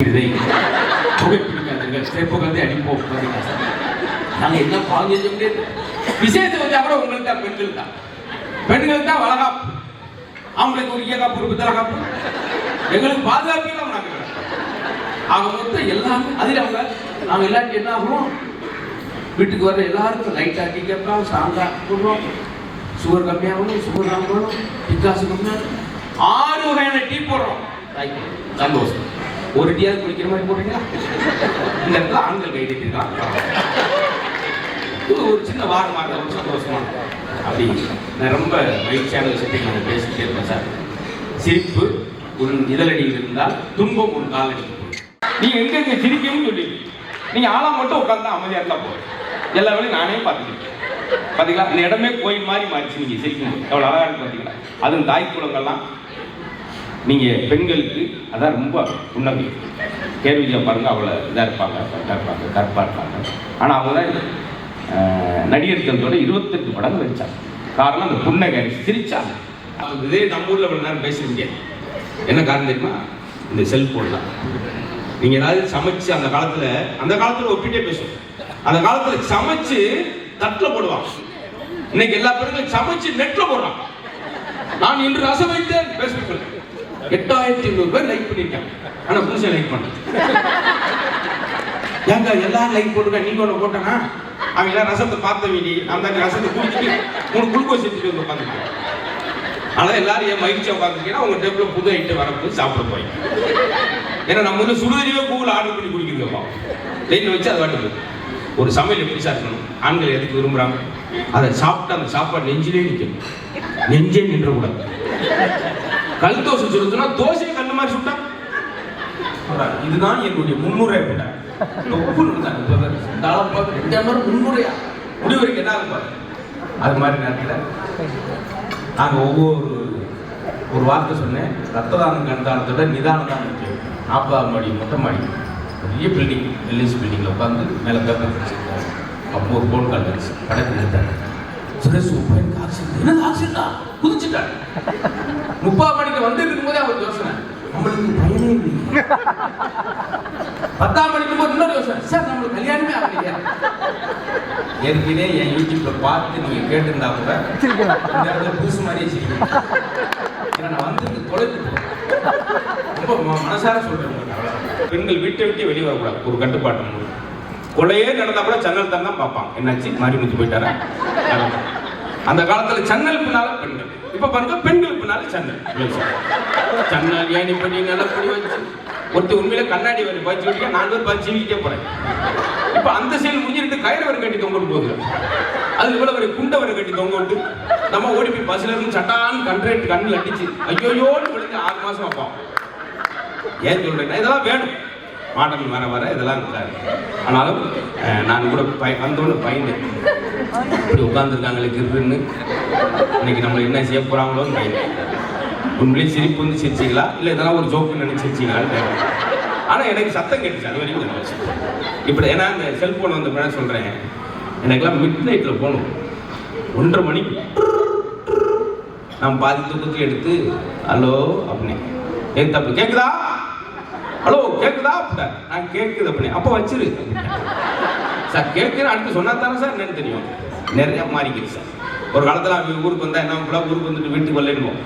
இதை புகைப்பிடிக்காதீர்கள், சேப்புகளை அடிப்போம். நாங்கள் என்ன பாவம் செய்ய முடியாது. விசேஷம் வச்சா கூட உங்களுக்கு தான், பெண்கள் தான். பெண்கள் தான் வளகாப்பு, அவங்களுக்கு ஒரு காப்பு ஒரு பித்தளை காப்பு, எங்களுக்கு பாதுகாப்பு இல்லாம நாங்கள் அவங்க மொத்தம் எல்லாமே அதில் அவங்க நாங்கள் எல்லாத்தையும் என்ன ஆகுறோம், வீட்டுக்கு வர எல்லாருக்கும் லைட்டாக டீ கேட்போம், ஸ்ட்ராங்காக போடுறோம், சுகர் கம்மியாகணும், சுகர் வாங்கணும், பிக்காசு கம்மியாகணும், 6 வகையான டீ போடுறோம். சந்தோஷம். ஒரு டீயாவது குடிக்கிற மாதிரி போடுறீங்களா? இந்த இடத்துல ஆண்கள் கை கட்டிருக்கான். ஒரு சின்ன வாரமாக ஒரு சந்தோஷமா அப்படி நான் ரொம்ப மகிழ்ச்சியான விஷயத்தை நான் பேசிக்கிட்டே இருப்பேன் சார். சிரிப்பு உன் இதழடியில் இருந்தால் துன்பம் உன் காலடி. நீ எங்க சிரிக்கணும்னு சொல்லி நீங்க ஆளா மட்டும் உட்காந்து அமைதியா இருந்தா போதும். எல்லா வேலையும் நானே பார்த்துக்கிட்டேன். பாத்தீங்களா, இந்த இடமே கோயில் மாதிரி மாறிச்சு. நீங்க சிரிக்கணும் எவ்வளவு அழகா இருக்கு பாத்தீங்களா. அதுவும் தாய் குலங்கள்லாம் நீங்க பெண்களுக்கு அதான் ரொம்ப உன்னதி. கேள்வியை பாருங்க, அவ்வளோ இதாக இருப்பாங்க, கரெக்டாக இருப்பாங்க, கரெக்டாக இருப்பாங்க. ஆனால் அவங்க தான் நடிகர் தினத்தோட 28 படங்கள் வச்சாங்க. காரணம் அந்த புன்னகை, சிரிச்சாங்க. இதே நம்ம ஊரில் இவ்வளோ நேரம் பேச முடியாது. என்ன காரணம் தெரியுமா? இந்த செல்போன் தான். நீங்கள் ஏதாவது சமைச்சு அந்த காலத்தில் ஒப்பிட்டே பேசுவோம். அந்த காலத்தில் சமைச்சு தட்டில் போடுவாங்க. இன்னைக்கு எல்லா பேருக்கும் சமைச்சு நெட்டில் போடுறாங்க. நான் இன்று ரசம் வைத்தேன் பேஸ்புக்கில் 8500 பேர் லைக் பண்ணிருக்காங்க. ஆனா புதுசா லைக் பண்ண ஏங்க எல்லாரும் லைக் போட்டுருக்க, நீங்க ஒண்ணு போட்டனா அவங்க எல்லாம் ரசத்தை பார்த்த வீடி அந்த ரசத்தை குடிச்சிட்டு 3 குளுக்கோஸ் எடுத்துட்டு வந்து உட்காந்துருக்காங்க. ஆனா எல்லாரும் ஏன் மகிழ்ச்சியா உட்காந்துருக்கீங்கன்னா உங்க டேபிள்ல புது ஐட்டம் வரப்போது சாப்பிட போய். ஏன்னா நம்ம வந்து சுடுதண்ணியே கூகுள் ஆர்டர் பண்ணி குடிக்கிறோம். லைன்ல வச்சு அதை வாட்டு ஒரு சமையல் எப்படி சார் இருக்கணும், ஆண்கள் எதுக்கு விரும்புறாங்க? அதை சாப்பிட்டு அந்த சாப்பாடு நெஞ்சிலே நிற்கணும், நெஞ்சே நின்ற கூடாது. கல் தோசை சுடுதுன்னா தோசையை கண்ணு மாதிரி சுட்டா இதுதான் என்னுடைய முன்னுரை. முன்னுரையா முடிவரைக்கும் என்ன ஆகும்? அது மாதிரி நேரத்தில் நாங்கள் ஒரு வார்த்தை சொன்னேன். ரத்த தானம் கண்தானத்தோட நிதானம் தான் முக்கியம். 40ஆம் மாடி மொட்டை மாடி பெரிய பில்டிங், எல்ஐசி பில்டிங்கில் உட்காந்து மேலே பேப்பர் வச்சுருக்காரு. அப்போ ஒரு போன் கால் வச்சு கடைக்கு எடுத்தாங்க. சுரேஷ் ஆக்சிடென்ட் ஆக்சிடென்டா குதிச்சுட்டாரு. 30ஆம் மணிக்கு வந்து இருக்கும்போதே அவர் யோசனை, நம்மளுக்கு பயனே இல்லை. 10ஆம் மணிக்கு போது இன்னொரு யோசனை, சார் நம்மளுக்கு கல்யாணமே ஆகலையா? ஏற்கனவே என் யூடியூப்ல பார்த்து நீங்க கேட்டிருந்தா கூட இந்த இடத்துல புதுசு மாதிரியே செய்யணும். ஏன்னா நான் வந்து தொலைத்து ரொம்ப மனசார சொல்றேன். பெண்கள் வீட்டை விட்டு வெளியே வரக்கூடாது. ஒரு கட்டுப்பாட்டு கொலையே நடந்தா கூட சன்னல் தான் பார்ப்பாங்க. என்னாச்சு, மாரிமுத்து போயிட்டாரா? அந்த காலத்துல சன்னல் பின்னால பெண்கள், இப்ப பாருங்க பெண்கள் பின்னால சன்னல். சன்னல் ஏனி பண்ணி நிலப்படி வச்சு ஒருத்தர் உண்மையில கண்ணாடி வரை பச்சு விட்டு 4 பேர் பச்சு சீவிக்கிட்டே போறேன். இப்ப அந்த செயல் முடிஞ்சிட்டு கயிறு வரை கட்டி தொங்க விட்டு போகுது. அது இவ்வளவு ஒரு குண்டை வரை கட்டி தொங்க விட்டு நம்ம ஓடி போய் பஸ்ல இருந்து சட்டான்னு கண்ட்ரேட் கண்ணில் அடிச்சு ஐயோயோன்னு விழுந்து 6 மாசம் வைப்போம். ஏன் சொல்றேன்னா இதெல்லாம் வேணும். மாடல் வர இதெல்லாம் இருக்காது. ஆனாலும் நான் கூட வந்தோன்னு பயந்தேன். இப்படி உட்காந்துருக்காங்களே கிருன்னு, இன்னைக்கு நம்மளை என்ன செய்ய போறாங்களோன்னு பயந்தேன். உண்மையிலேயே சிரிப்பு வந்து சிரிச்சிங்களா இல்லை இதெல்லாம் ஒரு ஜோக்கு நினைச்சு சிரிச்சிங்களான்னு தெரியும். ஆனால் எனக்கு சத்தம் கேட்டுச்சு. அது வரைக்கும் இப்படி ஏன்னா இந்த செல்போன் வந்து மேலே சொல்கிறேன். எனக்கெல்லாம் மிட் நைட்டில் போகணும். 1:30 மணிக்கு நான் பாதி தூக்கத்தில் எடுத்து ஹலோ அப்படின்னு ஏன் தப்பு கேட்குதா, ஹலோ கேட்குதா அப்படின்னா நான் கேட்குது அப்படின்னு அப்போ வச்சிரு சார். கேட்குறேன் அடுத்து சொன்னா தானே சார் என்னன்னு தெரியும். நிறைய மாறிக்கிது சார். ஒரு காலத்தில் அவங்க ஊருக்கு வந்தால் என்ன ஊருக்கு வந்துட்டு வீட்டுக்கு வரலன்னுவோம்.